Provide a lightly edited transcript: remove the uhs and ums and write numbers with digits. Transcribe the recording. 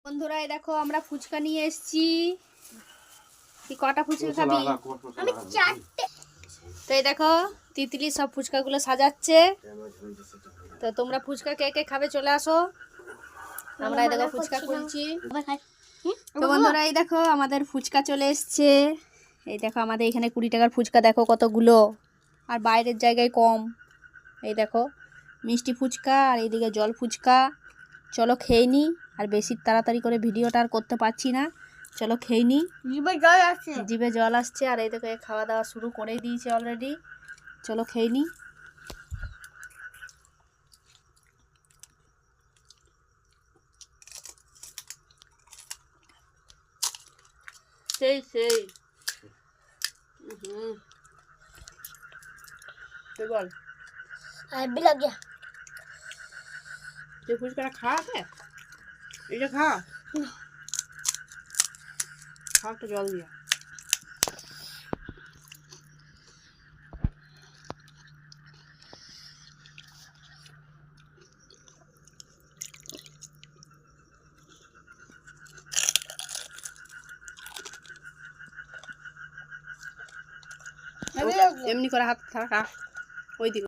বন্ধুরা এই দেখো আমরা ফুচকা নিয়ে এসেছি। কি কটা ফুচকা খাবি? আমি চারটে। তো এই দেখো তিতলি সব ফুচকাগুলো সাজাচ্ছে। তো তোমরা ফুচকা কে কে খাবে চলে আসো। আমরা এই দেখো ফুচকা খুলছি। তো বন্ধুরা এই দেখো আমাদের ফুচকা চলে এসছে। এই দেখো আমাদের এখানে 20 টাকার ফুচকা দেখো কতগুলো, আর বাইরের জায়গায় কম। এই দেখো মিষ্টি ফুচকা আর এইদিকে জল ফুচকা। চলো খেয়ে নি, আর বেশি তাড়াতাড়ি করে ভিডিওটা আর করতে পারছি না। চলো খেয়ে নি, জিভে জল আসছে। জিভে জল আসছে। আর এই দেখো খাওয়া দাওয়া শুরু করেই দিয়েছে অলরেডি। চলো খেয়ে নি। সেই সেই তুই বল, भी लग गया। তুই ফুচকাটা খাওয়া আছে? এটা খা, খা একটু জল দিয়া। এমনি করে হাত খা, ওই দিকে।